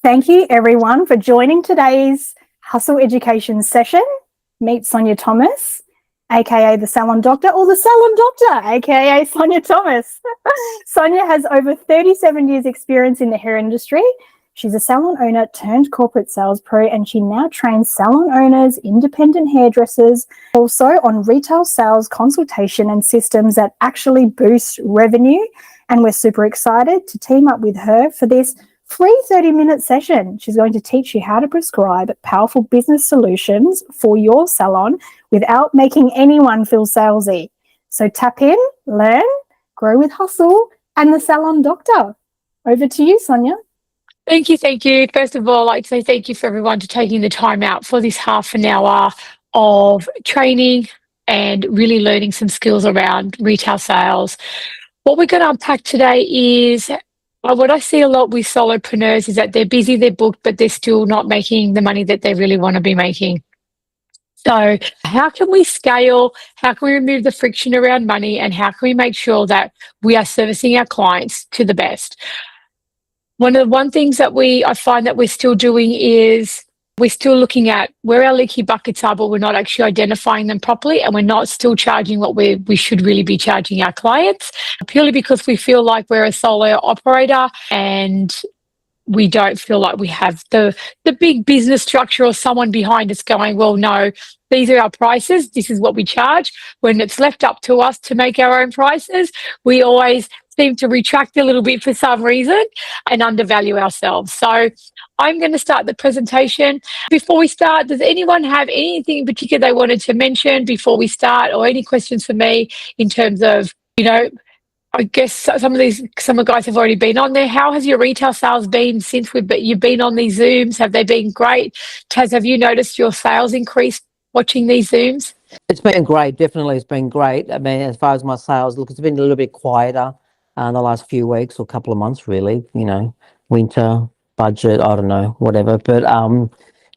Thank you everyone for joining today's HUSL Education session. Meet Sonia Tomas, aka the Salon Doctor, or the Salon Doctor, aka Sonia Tomas. Sonia has over 37 years experience in the hair industry. She's a salon owner turned corporate sales pro, and she now trains salon owners, independent hairdressers, also on retail sales consultation and systems that actually boost revenue. And we're super excited to team up with her for this free 30-minute session. She's going to teach you how to prescribe powerful business solutions for your salon without making anyone feel salesy. So tap in, learn, grow with HUSL and the Salon Doctor. Over to you, Sonia. Thank you. First of all, I'd like to say thank you for everyone for taking the time out for this half an hour of training and really learning some skills around retail sales. What we're going to unpack today is what I see a lot with solopreneurs is that they're busy, they're booked, but they're still not making the money that they really want to be making. So how can we scale? How can we remove the friction around money? And how can we make sure that we are servicing our clients to the best? One of the things that I find that we're still doing is we're still looking at where our leaky buckets are, but we're not actually identifying them properly, and we're not still charging what we should really be charging our clients, purely because we feel like we're a solo operator and we don't feel like we have the big business structure or someone behind us going, well, no, these are our prices, this is what we charge. When it's left up to us to make our own prices, we always seem to retract a little bit for some reason and undervalue ourselves. So I'm going to start the presentation. Before we start, does anyone have anything in particular they wanted to mention before we start, or any questions for me in terms of, I guess some of the guys have already been on there. How has your retail sales been since you've been on these Zooms? Have they been great? Taz, have you noticed your sales increase watching these Zooms? It's been great. Definitely, it's been great. I mean, as far as my sales, look, it's been a little bit quieter the last few weeks or couple of months, really. Winter, budget, I don't know, whatever. But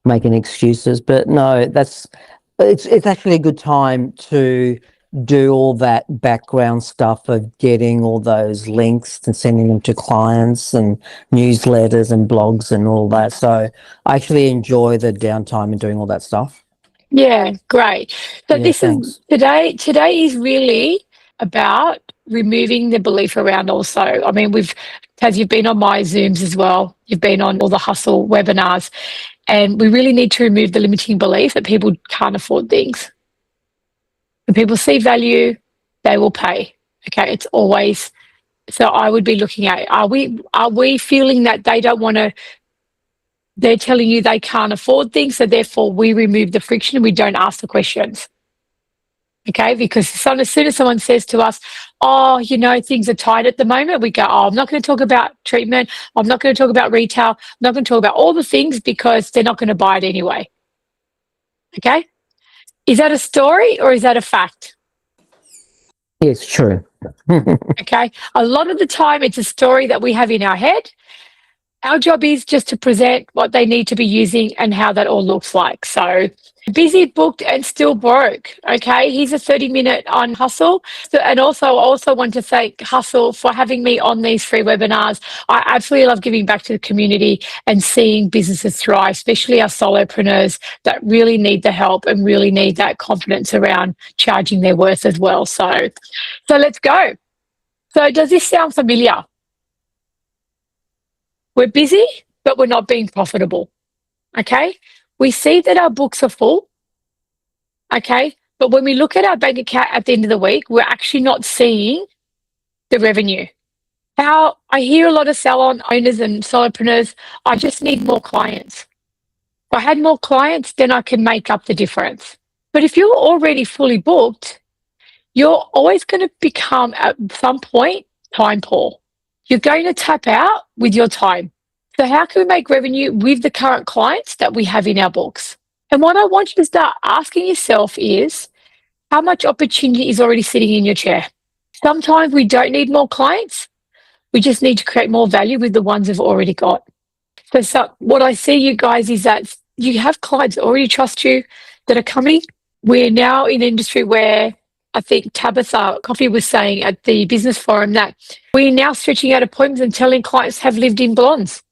making excuses. But no, it's actually a good time to do all that background stuff of getting all those links and sending them to clients and newsletters and blogs and all that. So I actually enjoy the downtime and doing all that stuff. Yeah, great. So Yeah, this is today is really about removing the belief around also. I mean, Taz, you've been on my Zooms as well. You've been on all the HUSL webinars, and we really need to remove the limiting belief that people can't afford things. When people see value, they will pay. Okay, it's always. So I would be looking at, are we feeling that they don't want to, they're telling you they can't afford things, so therefore we remove the friction and we don't ask the questions. Okay, because as soon as someone says to us, oh, things are tight at the moment, we go, oh, I'm not going to talk about treatment. I'm not going to talk about retail. I'm not going to talk about all the things because they're not going to buy it anyway. Okay, is that a story or is that a fact? It's true. Okay, a lot of the time it's a story that we have in our head. Our job is just to present what they need to be using and how that all looks like. So busy, booked, and still broke. Okay, here's a 30-minute on HUSL. And I also want to thank HUSL for having me on these free webinars. I absolutely love giving back to the community and seeing businesses thrive, especially our solopreneurs that really need the help and really need that confidence around charging their worth as well. So let's go. So does this sound familiar? We're busy, but we're not being profitable. Okay, we see that our books are full. Okay, but when we look at our bank account at the end of the week, we're actually not seeing the revenue. I hear a lot of salon owners and solopreneurs, I just need more clients. If I had more clients, then I can make up the difference. But if you're already fully booked, you're always going to become at some point time poor. You're going to tap out with your time. So how can we make revenue with the current clients that we have in our books? And what I want you to start asking yourself is, how much opportunity is already sitting in your chair? Sometimes we don't need more clients. We just need to create more value with the ones we've already got. So what I see, you guys, is that you have clients that already trust you that are coming. We're now in an industry where I think Tabitha Coffey was saying at the business forum that we're now stretching out appointments and telling clients have lived in blondes.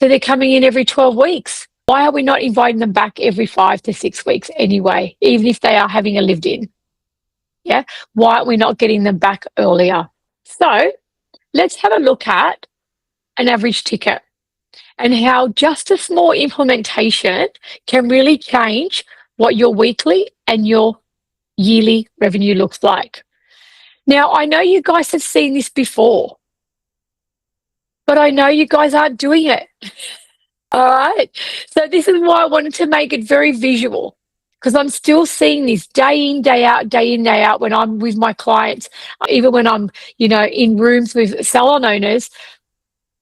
So they're coming in every 12 weeks. Why are we not inviting them back every 5 to 6 weeks anyway, even if they are having a lived in? Yeah. Why are we not getting them back earlier? So let's have a look at an average ticket and how just a small implementation can really change what your weekly and your yearly revenue looks like. Now, I know you guys have seen this before, but I know you guys aren't doing it. All right. So this is why I wanted to make it very visual, because I'm still seeing this day in, day out, day in, day out when I'm with my clients, even when I'm, in rooms with salon owners.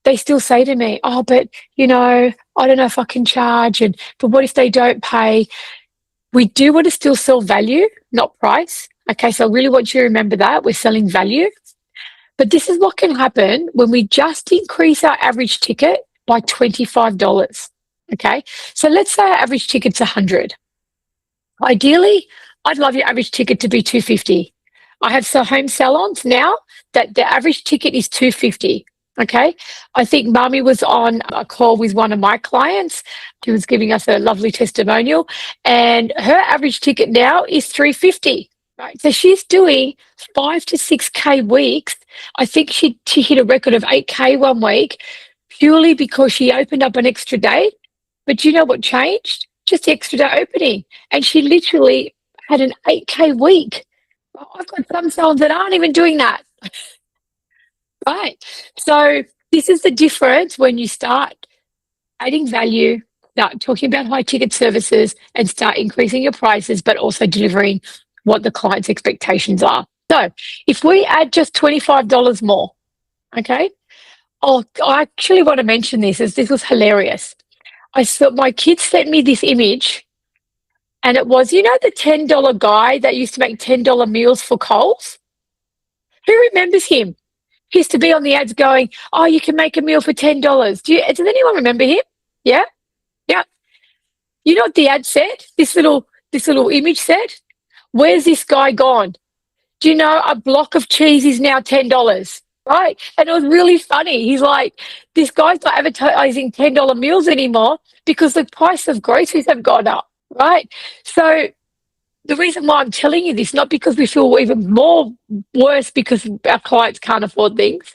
They still say to me, oh, but, I don't know if I can charge. But what if they don't pay? We do want to still sell value, not price. Okay, so I really want you to remember that. We're selling value. But this is what can happen when we just increase our average ticket by $25. Okay, so let's say our average ticket's 100. Ideally, I'd love your average ticket to be 250. I have some home salons now that the average ticket is 250. Okay, I think Mummy was on a call with one of my clients. She was giving us a lovely testimonial, and her average ticket now is 350. Right, so she's doing 5 to 6K weeks. I think she hit a record of 8K one week purely because she opened up an extra day. But do you know what changed? Just the extra day opening, and she literally had an 8K week. I've got some salons that aren't even doing that. Right. So this is the difference when you start adding value, start talking about high ticket services, and start increasing your prices, but also delivering what the client's expectations are. So if we add just $25 more, okay. Oh, I actually want to mention this, as this was hilarious. I saw my kids sent me this image, and it was, the $10 guy that used to make $10 meals for Coles? Who remembers him? He used to be on the ads going, oh, you can make a meal for $10. Does anyone remember him? Yeah? Yeah. You know what the ad said? This little image said? Where's this guy gone? Do you know a block of cheese is now $10? Right? And it was really funny. He's like, this guy's not advertising $10 meals anymore because the price of groceries have gone up. Right? So the reason why I'm telling you this, not because we feel even more worse because our clients can't afford things,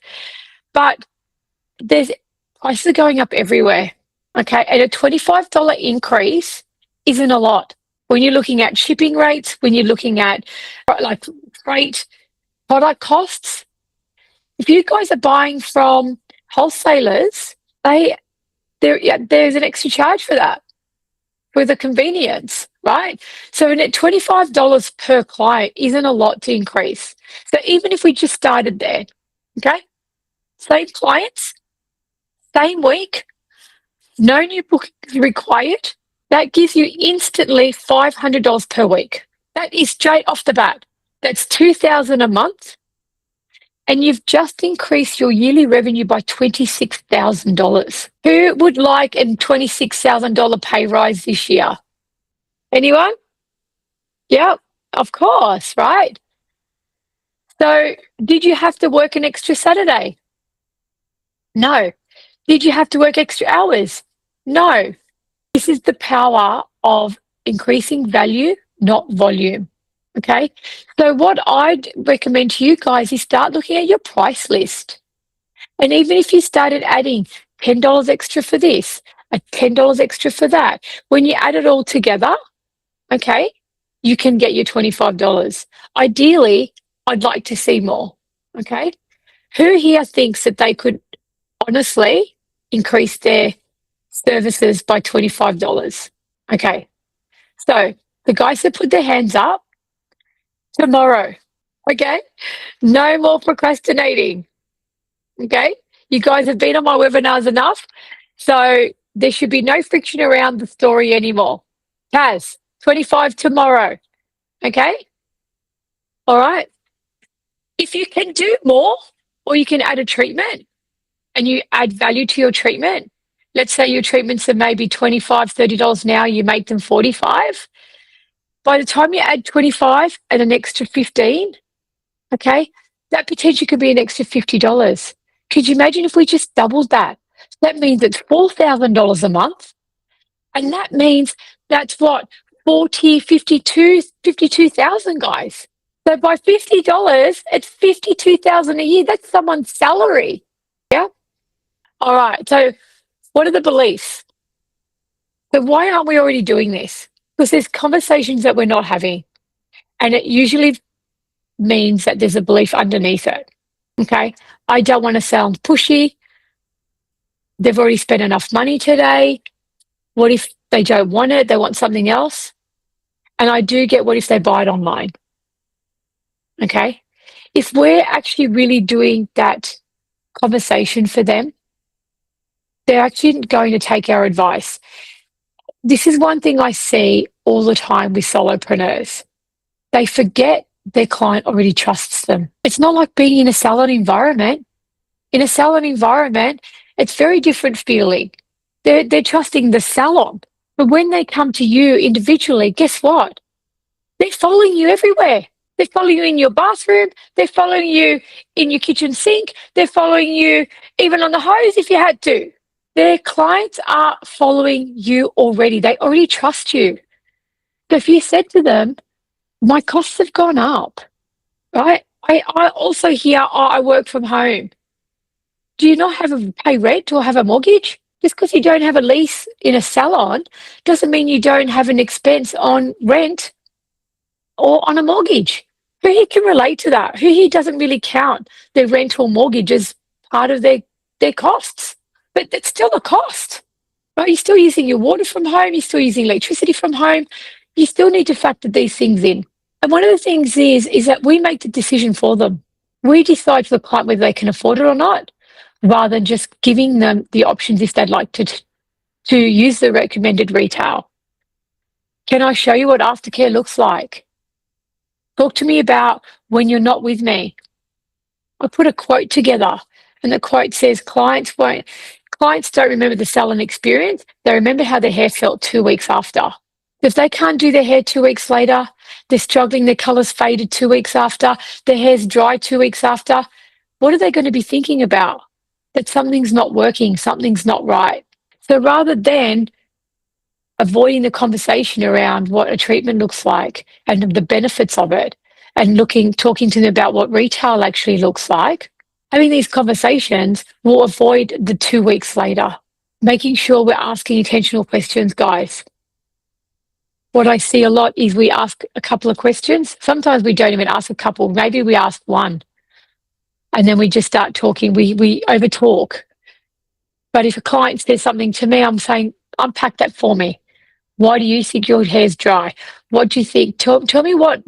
but prices are going up everywhere. Okay. And a $25 increase isn't a lot. When you're looking at shipping rates, when you're looking at like freight, product costs, if you guys are buying from wholesalers, there's an extra charge for that, for the convenience, right? So at $25 per client isn't a lot to increase. So even if we just started there, okay, same clients, same week, no new bookings required, that gives you instantly $500 per week. That is straight off the bat. That's $2,000 a month, and you've just increased your yearly revenue by $26,000. Who would like a $26,000 pay rise this year? Anyone? Yeah, of course, right? So did you have to work an extra Saturday? No. Did you have to work extra hours? No. This is the power of increasing value, not volume. Okay. So what I'd recommend to you guys is start looking at your price list. And even if you started adding $10 extra for this, $10 extra for that, when you add it all together, okay, you can get your $25. Ideally, I'd like to see more. Okay. Who here thinks that they could honestly increase their services by $25? Okay. So the guys that put their hands up, tomorrow. Okay. No more procrastinating. Okay. You guys have been on my webinars enough. So there should be no friction around the story anymore. Taz, 25 tomorrow. Okay. All right. If you can do more, or you can add a treatment and you add value to your treatment, let's say your treatments are maybe $25, $30 now, you make them $45. By the time you add 25 and an extra 15, okay, that potentially could be an extra $50. Could you imagine if we just doubled that? That means it's $4,000 a month. And that means that's what, 52,000, guys. So by $50, it's $52,000 a year. That's someone's salary. Yeah. All right. So what are the beliefs? So why aren't we already doing this? Because there's conversations that we're not having. And it usually means that there's a belief underneath it. Okay. I don't want to sound pushy. They've already spent enough money today. What if they don't want it? They want something else. And I do get, what if they buy it online? Okay. If we're actually really doing that conversation for them, they're actually going to take our advice. This is one thing I see all the time with solopreneurs. They forget their client already trusts them. It's not like being in a salon environment. In a salon environment, it's very different feeling. They're trusting the salon. But when they come to you individually, guess what? They're following you everywhere. They're following you in your bathroom. They're following you in your kitchen sink. They're following you even on the hose if you had to. Their clients are following you already. They already trust you. So if you said to them, my costs have gone up, right? I also hear, oh, I work from home. Do you not have to pay rent or have a mortgage? Just because you don't have a lease in a salon doesn't mean you don't have an expense on rent or on a mortgage. Who here can relate to that? Who here doesn't really count their rent or mortgage as part of their costs? But it's still a cost, right? You're still using your water from home. You're still using electricity from home. You still need to factor these things in. And one of the things is that we make the decision for them. We decide for the client whether they can afford it or not, rather than just giving them the options if they'd like to use the recommended retail. Can I show you what aftercare looks like? Talk to me about when you're not with me. I put a quote together, and the quote says, clients don't remember the salon experience. They remember how their hair felt 2 weeks after. If they can't do their hair 2 weeks later, they're struggling, their colour's faded 2 weeks after, their hair's dry 2 weeks after, what are they going to be thinking about? That something's not working, something's not right. So rather than avoiding the conversation around what a treatment looks like and the benefits of it, and talking to them about what retail actually looks like, having these conversations will avoid the 2 weeks later. Making sure we're asking intentional questions, guys. What I see a lot is we ask a couple of questions. Sometimes we don't even ask a couple. Maybe we ask one. And then we just start talking. We over talk. But if a client says something to me, I'm saying, unpack that for me. Why do you think your hair's dry? What do you think? Tell me what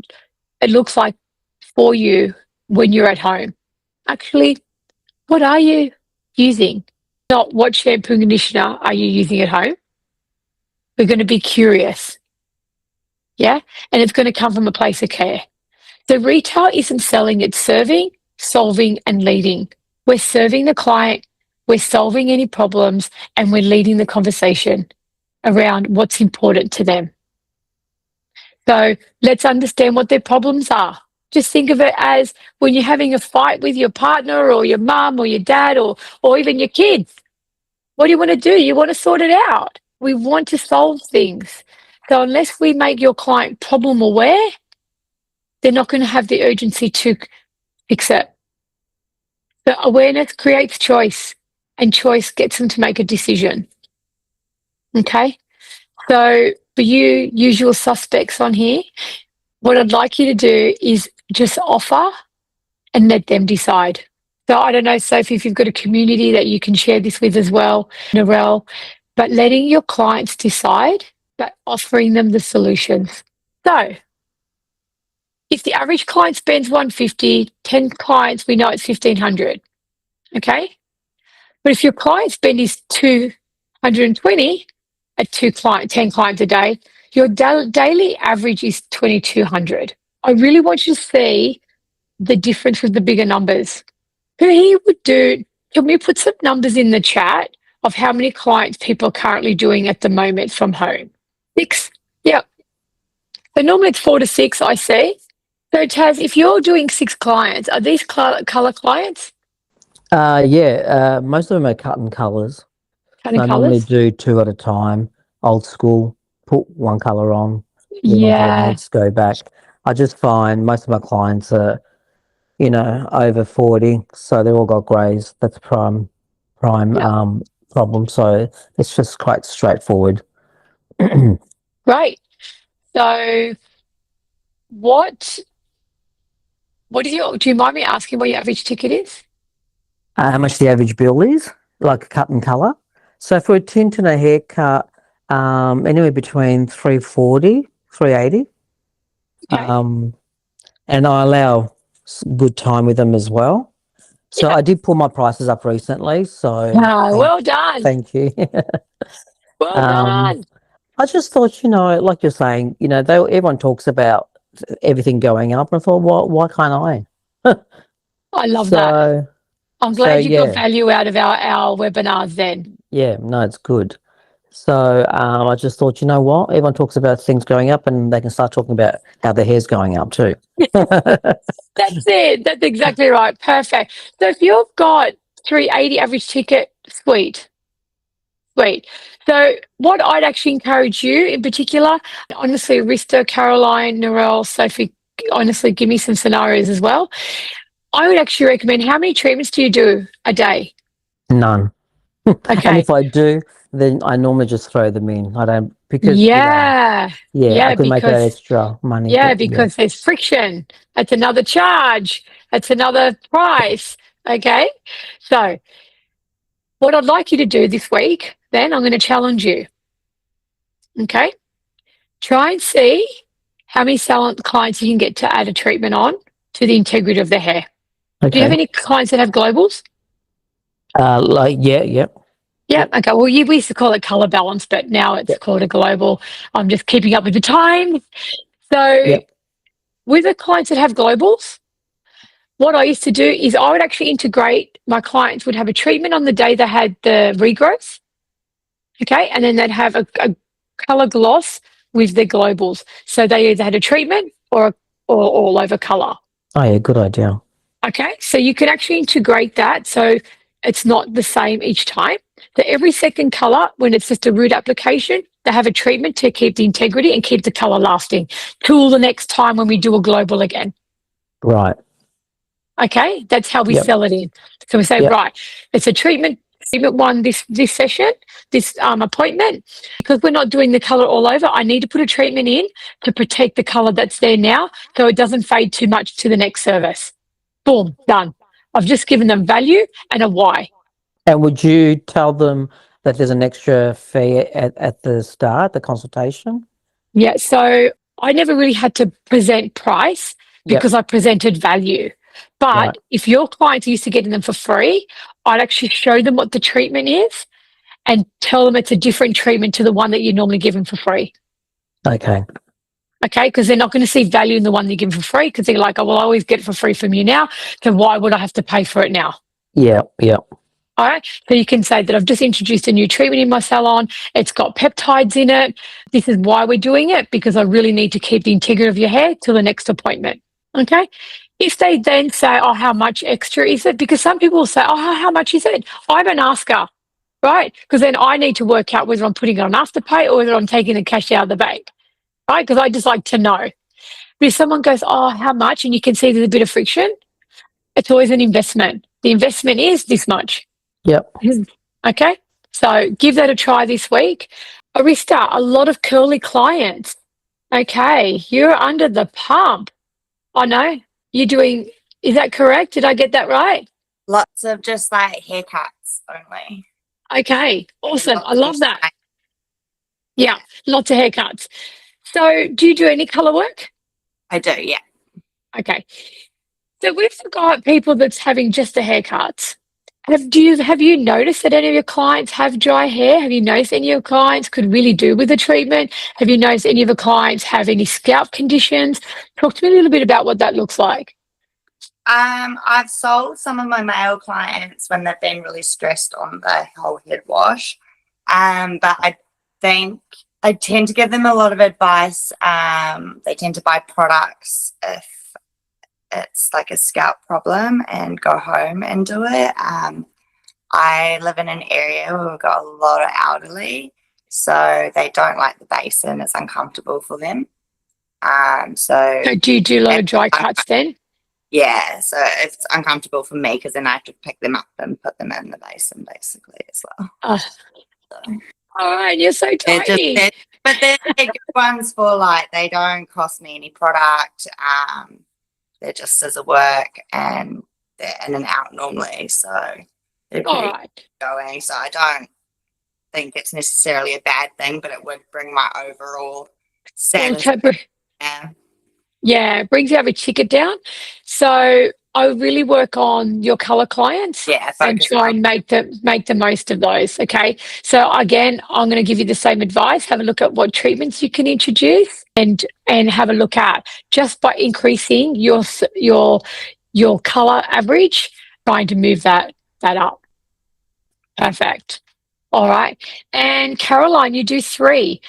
it looks like for you when you're at home. Actually, what are you using? Not what shampoo and conditioner are you using at home? We're going to be curious. Yeah? And it's going to come from a place of care. So retail isn't selling, it's serving, solving, and leading. We're serving the client, we're solving any problems, and we're leading the conversation around what's important to them. So let's understand what their problems are. Just think of it as when you're having a fight with your partner or your mum or your dad or even your kids. What do you want to do? You want to sort it out. We want to solve things. So unless we make your client problem aware, they're not going to have the urgency to fix it. So awareness creates choice, and choice gets them to make a decision. Okay? So for you usual suspects on here, what I'd like you to do is just offer and let them decide. So I don't know, Sophie, if you've got a community that you can share this with as well, Narelle, but letting your clients decide, but offering them the solutions. So if the average client spends $150, 10 clients, we know it's $1,500. Okay? But if your client spend is $220 at 10 clients a day, your daily average is $2,200. I really want you to see the difference with the bigger numbers. Who here would do, can we put some numbers in the chat of how many clients people are currently doing at the moment from home? 6? Yep. So normally it's 4 to 6, I see. So Taz, if you're doing 6 clients, are these colour clients? Yeah, most of them are cut and colours. kind So of I normally colours? do two at a time, old school, put one colour on, leave one colour Yeah, heads, go back. I just find most of my clients are, over 40, so they've all got greys. That's a prime yeah. problem. So it's just quite straightforward. Great. So what do you mind me asking what your average ticket is? How much the average bill is, like a cut and colour. So for a tint and a haircut, anywhere between 340, 380. Okay. Um, and I allow good time with them as well. So Yeah. I did pull my prices up recently. So Ah, well done. thank you. Well um, done. I just thought, like you're saying, everyone talks about everything going up. And I thought, why can't I? I love that. So, I'm so glad you got yeah, value out of our webinars then. yeah, no, it's good. So I just thought, you know what? Everyone talks about things going up, and they can start talking about how their hair's going up too. That's it. That's exactly right. Perfect. So if you've got 380 average ticket, sweet. Sweet. So what I'd actually encourage you in particular, honestly, Rista, Caroline, Narelle, Sophie, honestly, give me some scenarios as well. I would actually recommend, how many treatments do you do a day? None. And Okay. if I do, then I normally just throw them in. I don't, because Yeah. yeah, I Yeah, could make that because extra money, yeah, but yeah, because there's friction. That's another charge. That's another price. Okay. So what I'd like you to do this week, then I'm going to challenge you. Okay. Try and see how many salon clients you can get to add a treatment on to the integrity of their hair. Do you have okay. any clients that have globals? Yeah, yep, Yeah. yep, Okay. Well, we used to call it color balance, but now it's yep, called a global. I'm just keeping up with the times. So yep. with the clients that have globals, what I used to do is I would actually integrate, my clients would have a treatment on the day they had the regrowth. Okay. And then they'd have a color gloss with their globals. So they either had a treatment or all over color. Oh yeah, good idea. Okay. So you can actually integrate that. So it's not the same each time. So every second color, when it's just a root application, they have a treatment to keep the integrity and keep the color lasting till the next time when we do a global again. Right. Okay, that's how we Yep, sell it in. So we say, yep, right, it's a treatment one this session, this appointment. Because we're not doing the color all over, I need to put a treatment in to protect the color that's there now so it doesn't fade too much to the next service. Boom, done. I've just given them value and a why. And would you tell them that there's an extra fee at the start, the consultation? Yeah, so I never really had to present price Yep. because I presented value. Right. But if your clients are used to getting them for free, I'd actually show them what the treatment is and tell them it's a different treatment to the one that you normally give them for free. Okay. Okay, because they're not going to see value in the one you give for free because they're like, oh, well, I always get it for free from you now. So why would I have to pay for it now? Yeah, yeah. All right. So you can say that I've just introduced a new treatment in my salon. It's got peptides in it. This is why we're doing it because I really need to keep the integrity of your hair till the next appointment. Okay. If they then say, oh, how much extra is it? Because some people will say, oh, how much is it? I don't ask her, right? Because then I need to work out whether I'm putting it on Afterpay or whether I'm taking the cash out of the bank, right? Because I just like to know. But if someone goes, oh, how much? And you can see there's a bit of friction, it's always an investment. The investment is this much. Yep. Okay. So give that a try this week. Arista, a lot of curly clients. Okay. You're under the pump. I know. You're doing, is that correct? Did I get that right? Lots of just like haircuts only. Okay. Awesome. I Lots love of that. like, Yeah. Lots of haircuts. So do you do any color work? I do, yeah. Okay. So we've got people that's having just the haircuts. Have you noticed that any of your clients have dry hair? Have you noticed any of your clients could really do with the treatment? Have you noticed any of your clients have any scalp conditions? Talk to me a little bit about what that looks like. I've sold some of my male clients when they've been really stressed on the whole head wash. But I think I tend to give them a lot of advice. They tend to buy products if it's like a scalp problem and go home and do it. I live in an area where we've got a lot of elderly, so they don't like the basin. It's uncomfortable for them. So So do you do a lot of dry cuts then? yeah, so it's uncomfortable for me because then I have to pick them up and put them in the basin basically as well. Oh, So all right, you're so tiny. but they're good ones for like they don't cost me any product. They're just scissor work and they're in and out normally, so they're All pretty right. going. So I don't think it's necessarily a bad thing, but it would bring my overall Well, satisfaction. yeah, it brings your average ticket down. So I really work on your color clients Yeah, and focus try on and make the most of those. Okay. So again, I'm going to give you the same advice. Have a look at what treatments you can introduce and have a look at just by increasing your color average, trying to move that up. Perfect. All right. And Caroline, you do 3.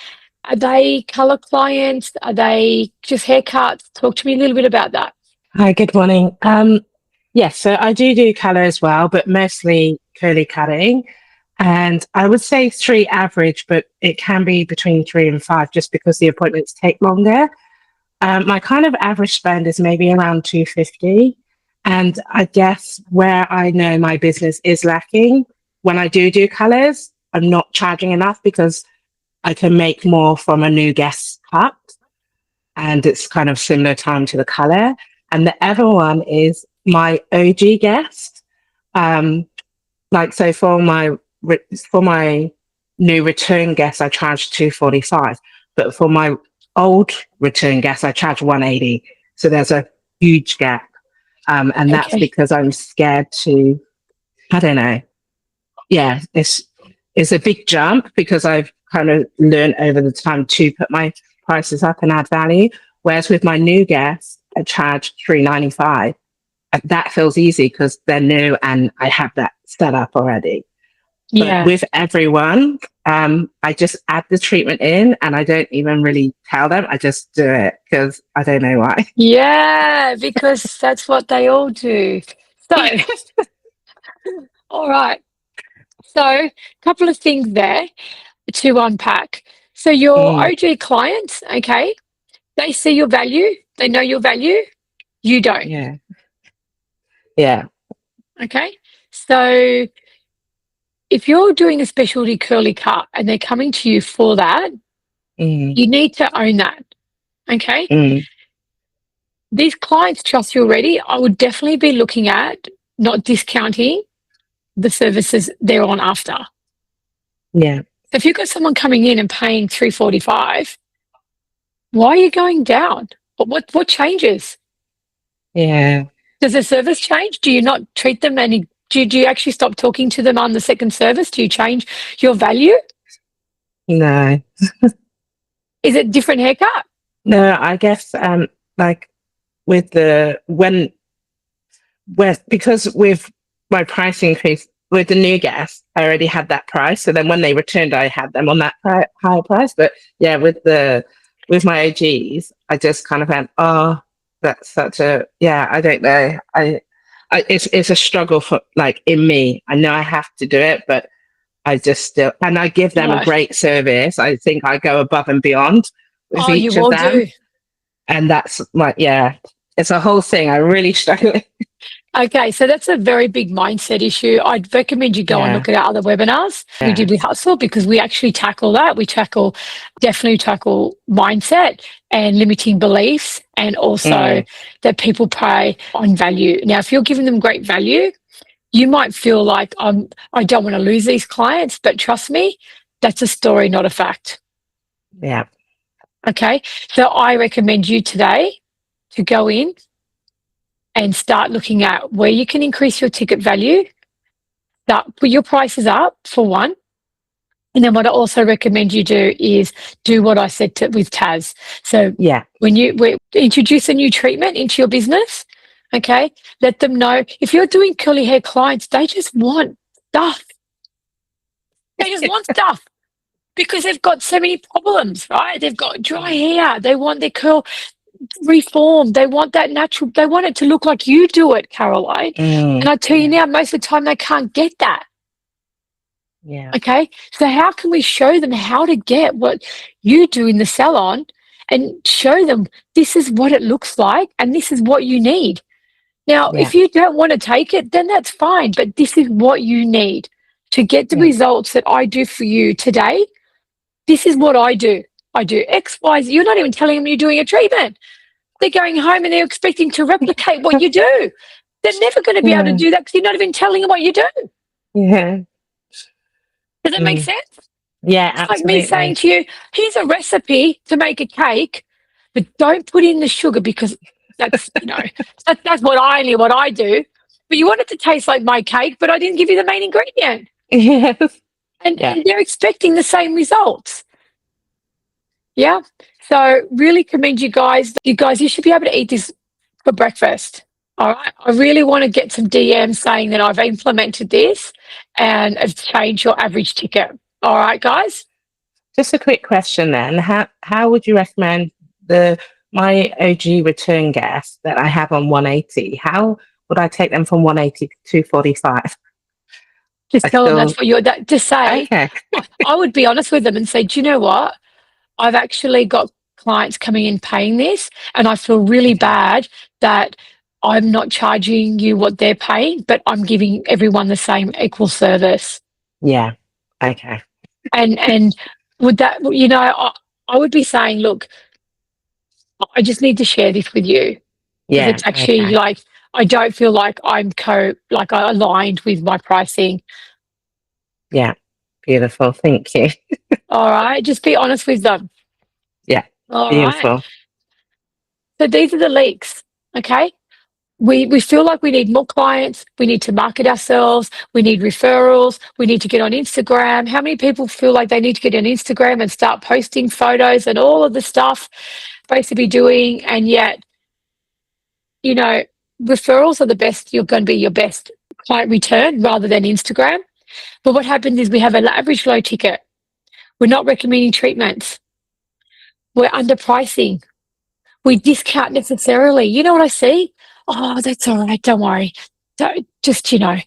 Are they color clients? Are they just haircuts? Talk to me a little bit about that. Hi, good morning. Yes, so I do colour as well, but mostly curly cutting. And I would say 3 average, but it can be between 3 and 5 just because the appointments take longer. My kind of average spend is maybe around 250. And I guess where I know my business is lacking, when I do colours, I'm not charging enough because I can make more from a new guest cut. And it's kind of similar time to the colour. And the other one is my OG guest. So for my new return guest, I charge 245, but for my old return guest, I charge 180. So there's a huge gap, and that's Okay. because I'm scared to. I don't know. Yeah, it's a big jump because I've kind of learned over the time to put my prices up and add value. Whereas with my new guests, I charge $395. That feels easy because they're new and I have that set up already. Yeah. But with everyone, I just add the treatment in and I don't even really tell them. I just do it because I don't know why. Yeah, because that's what they all do. So, all right. So, a couple of things there to unpack. So, your Mm, OG clients, okay, they see your value, they know your value, you don't. yeah. Yeah. Okay. So, if you're doing a specialty curly cut and they're coming to you for that, Mm, you need to own that. Okay. mm, These clients trust you already. I would definitely be looking at not discounting the services they're on after. yeah. So if you've got someone coming in and paying $345, why are you going down? What changes? Yeah. Does the service change? Do you not treat them any? Do you actually stop talking to them on the second service? Do you change your value? No. Is it different haircut? No, I guess like with the because with my price increase with the new guests, I already had that price. So then when they returned, I had them on that higher price. But yeah, with my OGs, I just kind of went, oh, that's such a I don't know. It's a struggle for like in me. I know I have to do it, but I just still and I give them a Right. great service. I think I go above and beyond with Oh, you each of all them. do. And that's like, it's a whole thing. I really struggle with. Okay, so that's a very big mindset issue. I'd recommend you go and look at our other webinars we did with HUSL because we actually tackle that. We definitely tackle mindset and limiting beliefs and also that people pay on value. Now, if you're giving them great value, you might feel like I don't want to lose these clients, but trust me, that's a story, not a fact. Yeah. Okay, so I recommend you today to go in and start looking at where you can increase your ticket value, put your prices up for one. And then what I also recommend you do is do what I said with Taz. So when we introduce a new treatment into your business, okay, let them know if you're doing curly hair clients, they just want stuff. They just want stuff because they've got so many problems, right? They've got dry hair. They want their curl reformed. They want that natural. They want it to look like you do it, Caroline. And I tell you now, most of the time they can't get that. Yeah. Okay. So how can we show them how to get what you do in the salon and show them this is what it looks like and this is what you need? Now, Yeah. if you don't want to take it, then that's fine. But this is what you need to get the Yeah. results that I do for you today. This is what I do. I do X, Y, Z. You're not even telling them you're doing a treatment. They're going home and they're expecting to replicate what you do. They're never going to be able to Yeah. do that because you're not even telling them what you do. Yeah. Does that make Mm. sense? Yeah, It's like me saying absolutely. to you, here's a recipe to make a cake, but don't put in the sugar because that's, that's what I do. But you want it to taste like my cake, but I didn't give you the main ingredient. Yes. And, Yeah. and they're expecting the same results. Yeah. So really commend you guys. You should be able to eat this for breakfast. All right. I really want to get some DMs saying that I've implemented this and it's changed your average ticket. All right, guys. Just a quick question then. How would you recommend my OG return guests that I have on 180? How would I take them from 180 to 245? Just I tell them that's still what you're just say. okay. I would be honest with them and say, do you know what? I've actually got clients coming in paying this, and I feel really bad that I'm not charging you what they're paying, but I'm giving everyone the same equal service. Yeah. Okay. And would that, I would be saying, look, I just need to share this with you because Yeah. it's actually Okay. like I don't feel like I'm aligned with my pricing. Yeah. Beautiful. Thank you. All right, just be honest with them. Yeah. All right. Beautiful. So these are the leaks. Okay. We feel like we need more clients. We need to market ourselves. We need referrals. We need to get on Instagram. How many people feel like they need to get on Instagram and start posting photos and all of the stuff supposed to be doing? And yet, referrals are the best. You're going to be your best client return rather than Instagram. But what happens is we have an average low ticket. We're not recommending treatments. We're underpricing. We discount necessarily. You know what I see? Oh, that's all right. Don't worry. Don't, just, you don't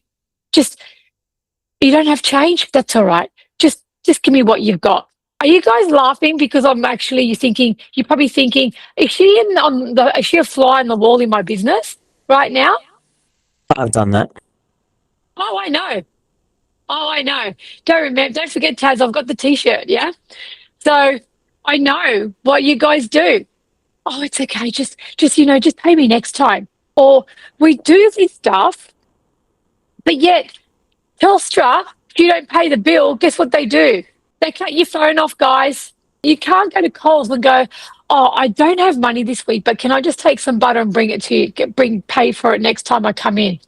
have change. That's all right. Just give me what you've got. Are you guys laughing because you're probably thinking, is she a fly on the wall in my business right now? I've done that. Oh, I know. Oh, I know. Don't forget, Taz, I've got the t-shirt. Yeah. So I know what you guys do. Oh, it's okay. Just pay me next time. Or we do this stuff, but yet Telstra, if you don't pay the bill, guess what they do? They cut your phone off, guys. You can't go to Coles and go, oh, I don't have money this week, but can I just take some butter and bring it to you, pay for it next time I come in?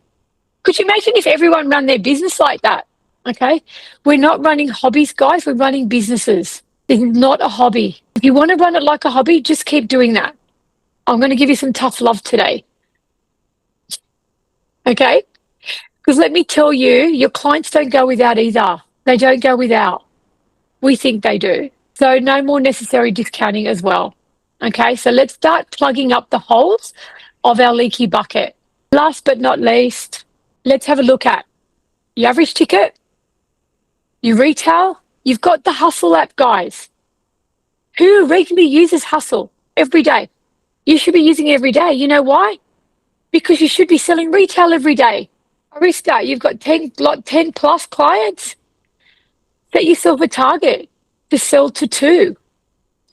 Could you imagine if everyone ran their business like that? Okay. We're not running hobbies, guys. We're running businesses. This is not a hobby. If you want to run it like a hobby, just keep doing that. I'm going to give you some tough love today. Okay? Because let me tell you, your clients don't go without either. They don't go without. We think they do. So no more necessary discounting as well. Okay? So let's start plugging up the holes of our leaky bucket. Last but not least, let's have a look at your average ticket, your retail. You've got the HUSL app, guys. Who regularly uses HUSL every day? You should be using it every day. You know why? Because you should be selling retail every day. Arista, you've got 10 plus clients. Set yourself a target to sell to two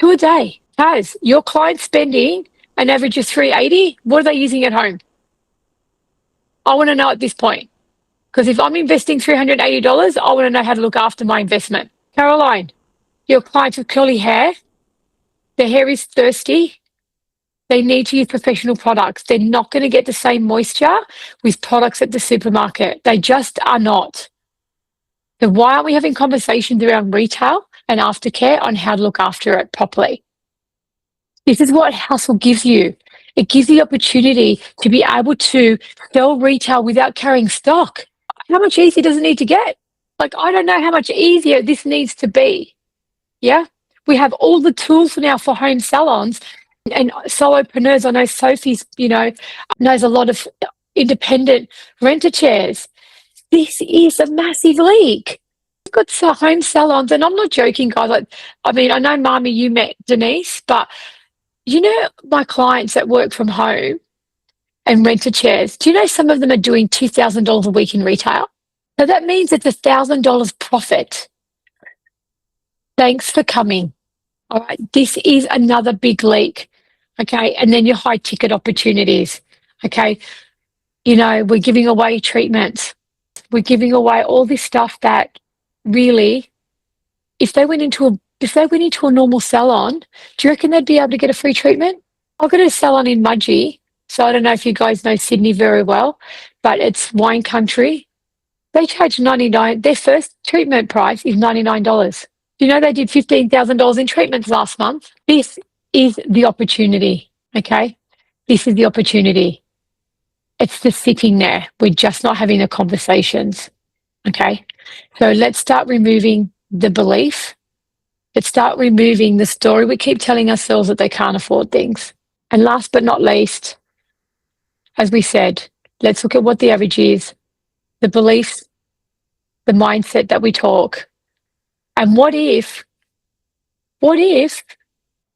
a day. Taz, your clients spending an average of $380. What are they using at home? I want to know at this point. Because if I'm investing $380, I want to know how to look after my investment. Caroline, your clients with curly hair, their hair is thirsty. They need to use professional products. They're not going to get the same moisture with products at the supermarket. They just are not. So why aren't we having conversations around retail and aftercare on how to look after it properly? This is what HUSL gives you. It gives you the opportunity to be able to sell retail without carrying stock. How much easier does it need to get? Like, I don't know how much easier this needs to be. Yeah. We have all the tools now for home salons and solopreneurs. I know Sophie's, knows a lot of independent renter chairs. This is a massive leak. got home salons, and I'm not joking, guys. Like, I mean, I know, Marmy, you met Denise, but you know, my clients that work from home and rent a chairs, do you know some of them are doing $2,000 a week in retail? So that means it's $1,000 profit. Thanks for coming. All right. This is another big leak. Okay. And then your high ticket opportunities. Okay. You know, we're giving away treatments. We're giving away all this stuff that really, if they went into a normal salon, do you reckon they'd be able to get a free treatment? I've got a salon in Mudgee. So I don't know if you guys know Sydney very well, but it's wine country. They charge $99. Their first treatment price is $99. You know, they did $15,000 in treatments last month. This is the opportunity. Okay. This is the opportunity. It's just sitting there. We're just not having the conversations. Okay. So let's start removing the belief. Let's start removing the story. We keep telling ourselves that they can't afford things. And last but not least, as we said, let's look at what the average is, the beliefs, the mindset that we talk. And what if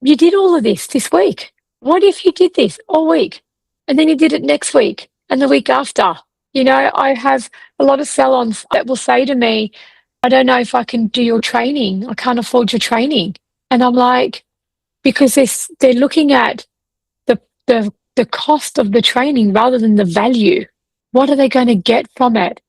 you did all of this week? What if you did this all week and then you did it next week and the week after? You know, I have a lot of salons that will say to me, I don't know if I can do your training. I can't afford your training. And I'm like, because they're looking at the cost of the training rather than the value. What are they going to get from it?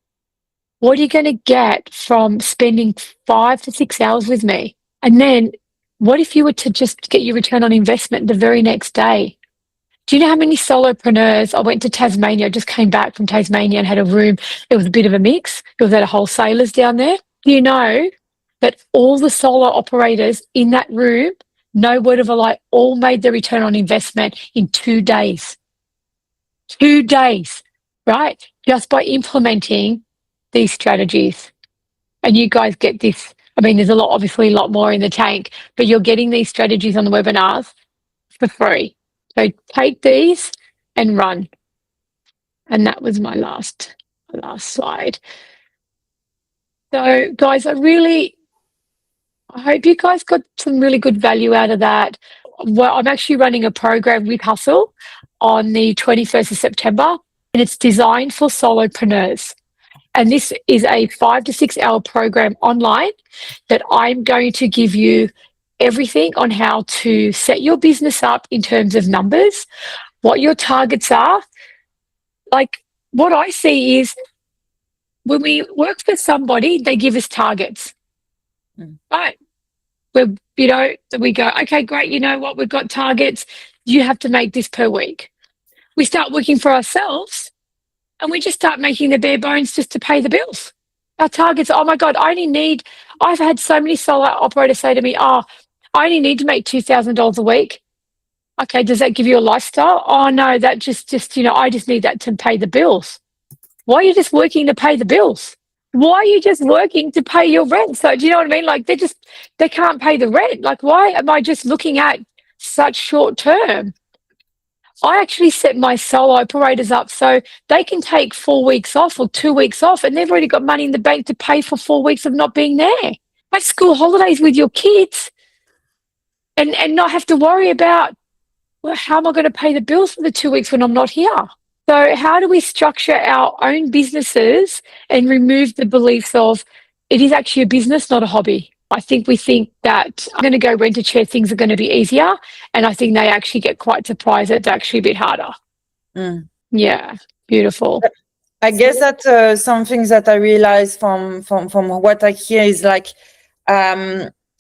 What are you going to get from spending 5 to 6 hours with me? And then what if you were to just get your return on investment the very next day? Do you know how many solopreneurs? I went to Tasmania, just came back from Tasmania and had a room. It was a bit of a mix. It was at a wholesalers down there. Do you know that all the solo operators in that room, no word of a lie, all made their return on investment in 2 days? 2 days, right? Just by implementing these strategies. And you guys get this. I mean, there's obviously a lot more in the tank, but you're getting these strategies on the webinars for free. So take these and run. And that was my last slide. So guys, I hope you guys got some really good value out of that. Well, I'm actually running a program with HUSL on the 21st of September, and it's designed for solopreneurs. And this is a 5 to 6 hour program online that I'm going to give you everything on how to set your business up in terms of numbers, what your targets are. Like, what I see is when we work for somebody, they give us targets, right? We go, okay, great. You know what? We've got targets. You have to make this per week. We start working for ourselves and we just start making the bare bones just to pay the bills. Our targets, oh my God, I've had so many solo operators say to me, I only need to make $2,000 a week. Okay, does that give you a lifestyle? Oh no, that just I just need that to pay the bills. Why are you just working to pay the bills? Why are you just working to pay your rent? So do you know what I mean? Like they can't pay the rent. Like, why am I just looking at such short term? I actually set my solo operators up so they can take 4 weeks off or 2 weeks off, and they've already got money in the bank to pay for 4 weeks of not being there. Have school holidays with your kids and not have to worry about, well, how am I going to pay the bills for the 2 weeks when I'm not here? So how do we structure our own businesses and remove the beliefs of it is actually a business, not a hobby? I think we think that I'm going to go rent a chair, things are going to be easier. And I think they actually get quite surprised that it's actually a bit harder. Yeah, beautiful. I guess that something that I realize from what I hear is like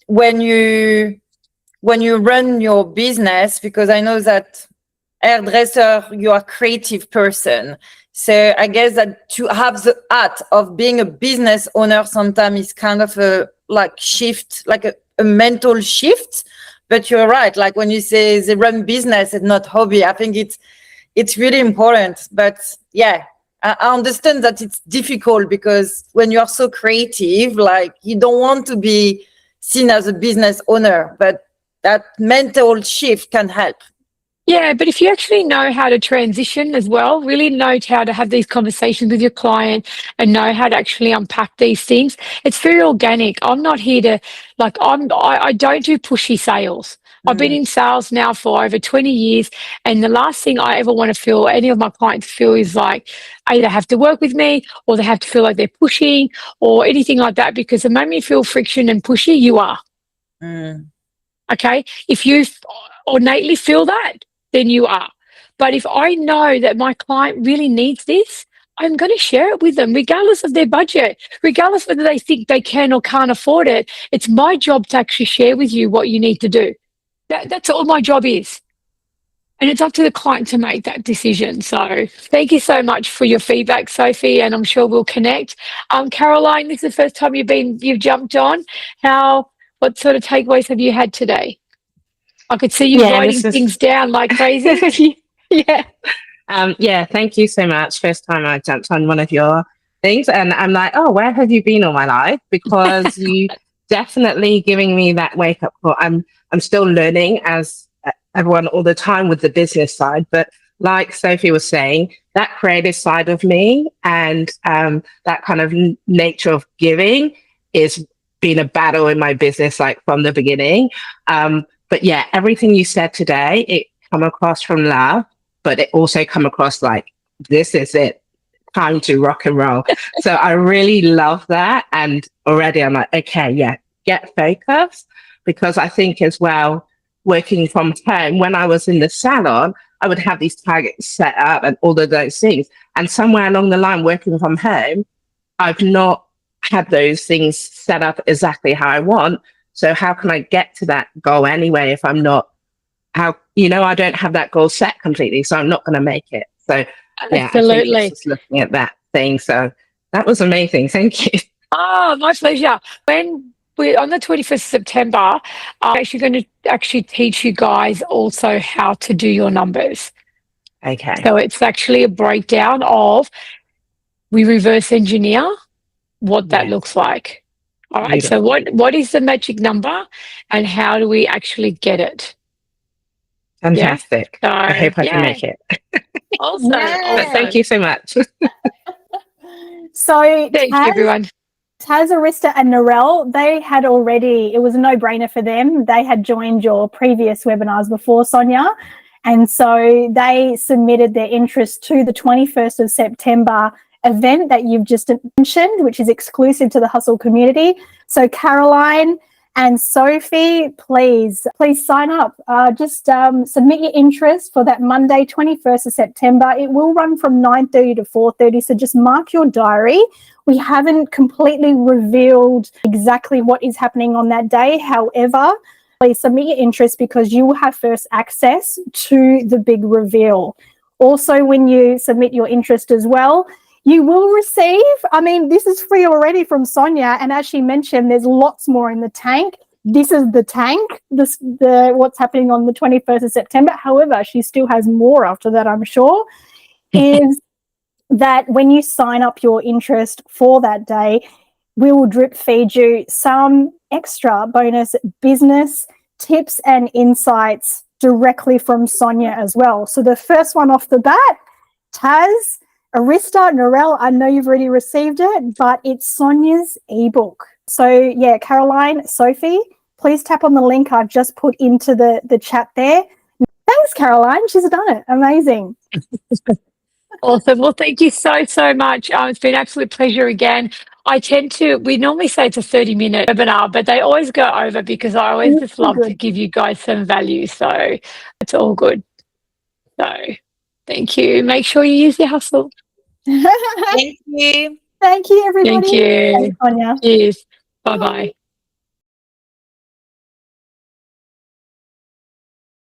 when you run your business, because I know that hairdresser, you are a creative person. So I guess that to have the art of being a business owner sometimes is kind of a shift, like a mental shift. But you're right. Like when you say they run business and not hobby, I think it's really important. But yeah, I understand that it's difficult because when you are so creative, like you don't want to be seen as a business owner, but that mental shift can help. Yeah, but if you actually know how to transition as well, really know how to have these conversations with your client and know how to actually unpack these things, it's very organic. I'm not here to I don't do pushy sales. I've been in sales now for over 20 years, and the last thing I ever want to feel, any of my clients feel, is like either have to work with me or they have to feel like they're pushing or anything like that, because the moment you feel friction and pushy, you are. Okay? If you innately feel that, then you are. But if I know that my client really needs this, I'm going to share it with them, regardless of their budget, regardless whether they think they can or can't afford it. It's my job to actually share with you what you need to do. That's all my job is. And it's up to the client to make that decision. So thank you so much for your feedback, Sophie, and I'm sure we'll connect. Caroline, this is the first time you've jumped on. What sort of takeaways have you had today? I could see you writing things down like crazy. Yeah. Thank you so much. First time I jumped on one of your things, and I'm like, oh, where have you been all my life? Because you definitely giving me that wake up call. I'm still learning, as everyone, all the time with the business side, but like Sophie was saying, that creative side of me and that kind of nature of giving is been a battle in my business, like from the beginning. But yeah, everything you said today, it come across from love, but it also come across like, this is it, time to rock and roll. So I really love that. And already I'm like, okay, yeah, get focused. Because I think as well, working from home, when I was in the salon, I would have these targets set up and all of those things. And somewhere along the line, working from home, I've not had those things set up exactly how I want. So how can I get to that goal anyway if I'm not, I don't have that goal set completely, so I'm not going to make it. So yeah, Absolutely. I think it's just looking at that thing. So that was amazing. Thank you. Oh, my pleasure. When we're on the 21st of September, I'm actually going to teach you guys also how to do your numbers. Okay. So it's actually a breakdown of, we reverse engineer what that looks like. All right. Beautiful. So what is the magic number and how do we actually get it? Fantastic. Yeah? So, I hope I can make it. Awesome. But thank you so much. So Thanks, everyone. Taz, Arista and Narelle, it was a no-brainer for them. They had joined your previous webinars before, Sonia. And so they submitted their interest to the 21st of September event that you've just mentioned, which is exclusive to the HUSL community. So Caroline and Sophie, please sign up. Just submit your interest for that Monday, 21st of September. It will run from 9:30 to 4:30, so just mark your diary. We haven't completely revealed exactly what is happening on that day. However, please submit your interest because you will have first access to the big reveal. Also, when you submit your interest as well, you will receive, this is free already from Sonia, and as she mentioned, there's lots more in the tank. This is the tank, what's happening on the 21st of September. However, she still has more after that, I'm sure, is that when you sign up your interest for that day, we will drip feed you some extra bonus business tips and insights directly from Sonia as well. So the first one off the bat, Taz, Arista, Narelle, I know you've already received it, but it's Sonia's ebook. So yeah, Caroline, Sophie, please tap on the link I've just put into the chat there. Thanks, Caroline. She's done it. Amazing. Awesome. Well, thank you so much. It's been an absolute pleasure again. We normally say it's a 30-minute webinar, but they always go over because I always just love to give you guys some value. So it's all good. So thank you. Make sure you use your hustle. Thank you. Thank you, everybody. Thank you. Thanks, Sonia. Cheers. Bye-bye.